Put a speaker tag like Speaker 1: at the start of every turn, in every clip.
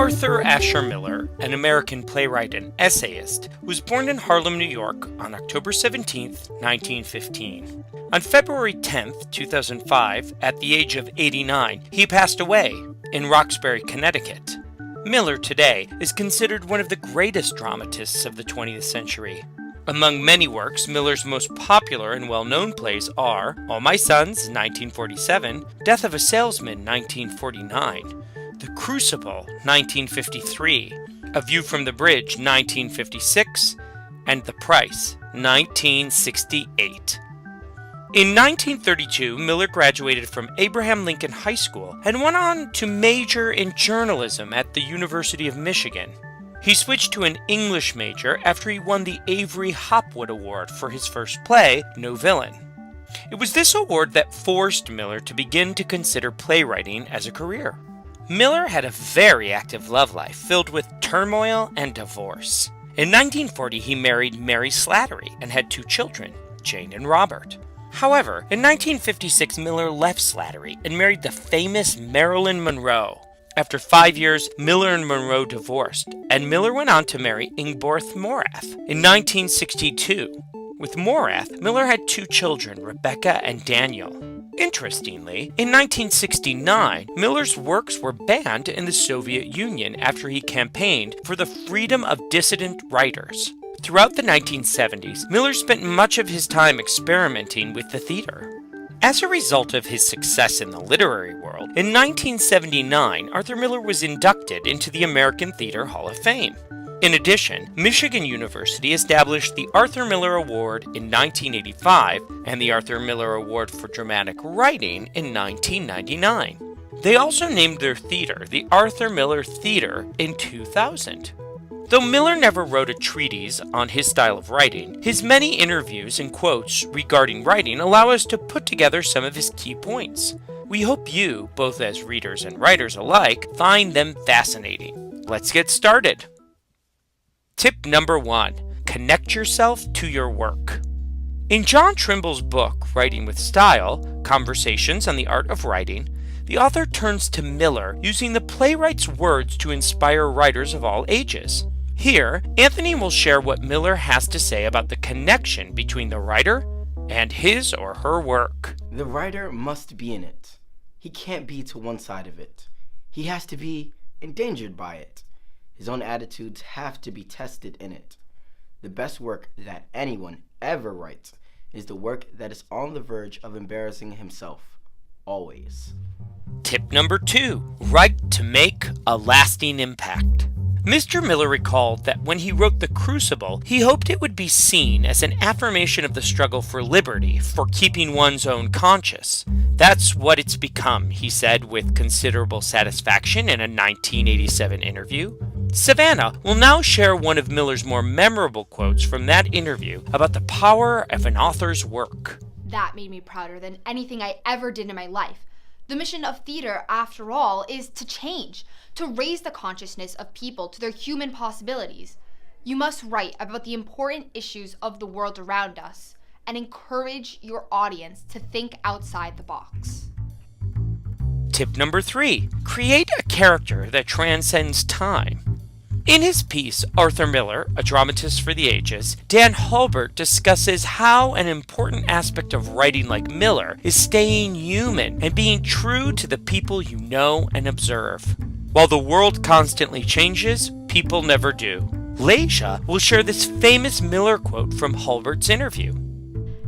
Speaker 1: Arthur Asher Miller, an American playwright and essayist, was born in Harlem, New York on October 17, 1915. On February 10, 2005, at the age of 89, he passed away in Roxbury, Connecticut. Miller today is considered one of the greatest dramatists of the 20th century. Among many works, Miller's most popular and well-known plays are All My Sons, 1947, Death of a Salesman, 1949, The Crucible, 1953, A View from the Bridge, 1956, and The Price, 1968. In 1932, Miller graduated from Abraham Lincoln High School and went on to major in journalism at the University of Michigan. He switched to an English major after he won the Avery Hopwood Award for his first play, No Villain. It was this award that forced Miller to begin to consider playwriting as a career. Miller had a very active love life filled with turmoil and divorce. In 1940, he married Mary Slattery and had 2 children, Jane and Robert. However, in 1956, Miller left Slattery and married the famous Marilyn Monroe. After 5 years, Miller and Monroe divorced, and Miller went on to marry Ingborth Morath in 1962. With Morath, Miller had 2 children, Rebecca and Daniel. Interestingly, in 1969, Miller's works were banned in the Soviet Union after he campaigned for the freedom of dissident writers. Throughout the 1970s, Miller spent much of his time experimenting with the theater. As a result of his success in the literary world, in 1979, Arthur Miller was inducted into the American Theater Hall of Fame. In addition, Michigan University established the Arthur Miller Award in 1985 and the Arthur Miller Award for Dramatic Writing in 1999. They also named their theater the Arthur Miller Theater in 2000. Though Miller never wrote a treatise on his style of writing, his many interviews and quotes regarding writing allow us to put together some of his key points. We hope you, both as readers and writers alike, find them fascinating. Let's get started. Tip number 1. Connect yourself to your work. In John Trimble's book, Writing with Style, Conversations on the Art of Writing, the author turns to Miller using the playwright's words to inspire writers of all ages. Here, Anthony will share what Miller has to say about the connection between the writer and his or her work.
Speaker 2: The writer must be in it. He can't be to one side of it. He has to be endangered by it. His own attitudes have to be tested in it. The best work that anyone ever writes is the work that is on the verge of embarrassing himself, always.
Speaker 1: Tip number 2. Write to make a lasting impact. Mr. Miller recalled that when he wrote The Crucible, he hoped it would be seen as an affirmation of the struggle for liberty, for keeping one's own conscience. That's what it's become, he said with considerable satisfaction in a 1987 interview. Savannah will now share one of Miller's more memorable quotes from that interview about the power of an author's work.
Speaker 3: That made me prouder than anything I ever did in my life. The mission of theater, after all, is to change, to raise the consciousness of people to their human possibilities. You must write about the important issues of the world around us and encourage your audience to think outside the box.
Speaker 1: Tip number 3. Create a character that transcends time. In his piece, Arthur Miller, a dramatist for the ages, Dan Hulbert discusses how an important aspect of writing like Miller is staying human and being true to the people you know and observe. While the world constantly changes, people never do. Leisha will share this famous Miller quote from Hulbert's interview.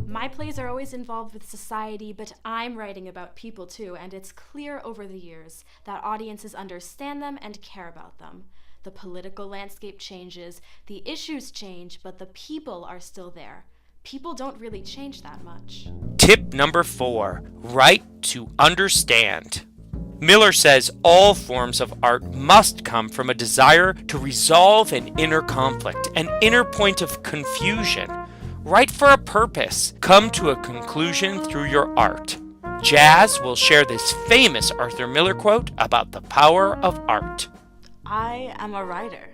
Speaker 4: My plays are always involved with society, but I'm writing about people too, and it's clear over the years that audiences understand them and care about them. The political landscape changes, the issues change, but the people are still there. People don't really change that much.
Speaker 1: Tip number 4. Write to understand. Miller says all forms of art must come from a desire to resolve an inner conflict, an inner point of confusion. Write for a purpose. Come to a conclusion through your art. Jazz will share this famous Arthur Miller quote about the power of art.
Speaker 5: I am a writer,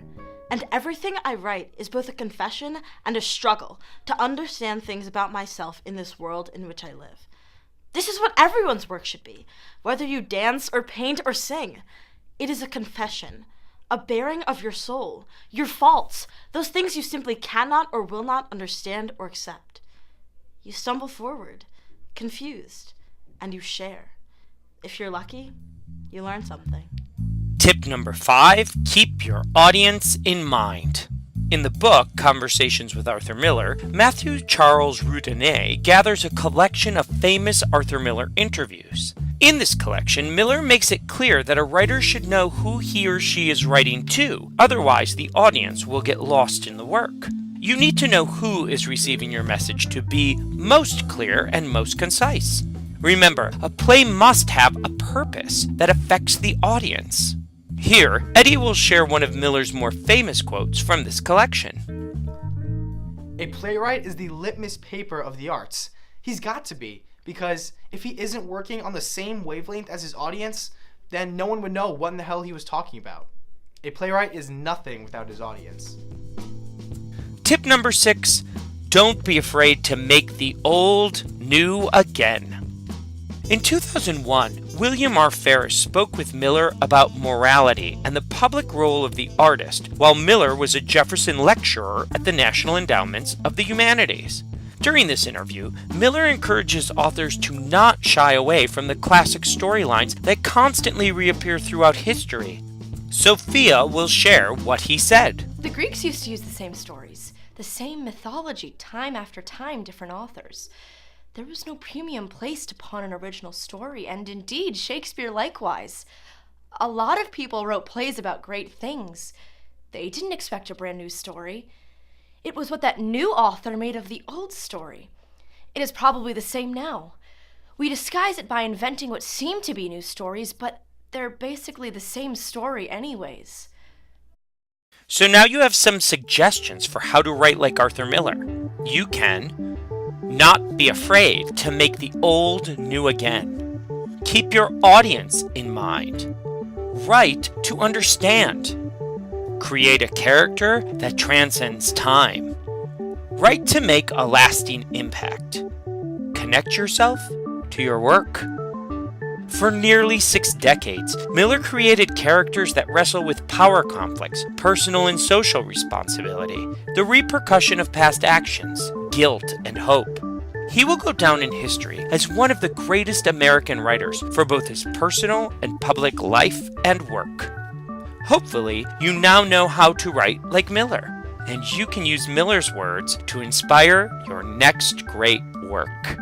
Speaker 5: and everything I write is both a confession and a struggle to understand things about myself in this world in which I live. This is what everyone's work should be, whether you dance or paint or sing. It is a confession, a bearing of your soul, your faults, those things you simply cannot or will not understand or accept. You stumble forward, confused, and you share. If you're lucky, you learn something.
Speaker 1: Tip number 5, keep your audience in mind. In the book, Conversations with Arthur Miller, Matthew Charles Roudanet gathers a collection of famous Arthur Miller interviews. In this collection, Miller makes it clear that a writer should know who he or she is writing to, otherwise the audience will get lost in the work. You need to know who is receiving your message to be most clear and most concise. Remember, a play must have a purpose that affects the audience. Here, Eddie will share one of Miller's more famous quotes from this collection.
Speaker 6: A playwright is the litmus paper of the arts. He's got to be, because if he isn't working on the same wavelength as his audience, then no one would know what in the hell he was talking about. A playwright is nothing without his audience.
Speaker 1: Tip number 6, don't be afraid to make the old new again. In 2001, William R. Ferris spoke with Miller about morality and the public role of the artist, while Miller was a Jefferson lecturer at the National Endowments of the Humanities. During this interview, Miller encourages authors to not shy away from the classic storylines that constantly reappear throughout history. Sophia will share what he said.
Speaker 7: The Greeks used to use the same stories, the same mythology, time after time, different authors. There was no premium placed upon an original story, and indeed, Shakespeare likewise. A lot of people wrote plays about great things. They didn't expect a brand new story. It was what that new author made of the old story. It is probably the same now. We disguise it by inventing what seem to be new stories, but they're basically the same story anyways.
Speaker 1: So now you have some suggestions for how to write like Arthur Miller. You can not be afraid to make the old new again. Keep your audience in mind. Write to understand. Create a character that transcends time. Write to make a lasting impact. Connect yourself to your work. For nearly 6 decades, Miller created characters that wrestle with power conflicts, personal and social responsibility, the repercussion of past actions, guilt, and hope. He will go down in history as one of the greatest American writers for both his personal and public life and work. Hopefully, you now know how to write like Miller, and you can use Miller's words to inspire your next great work.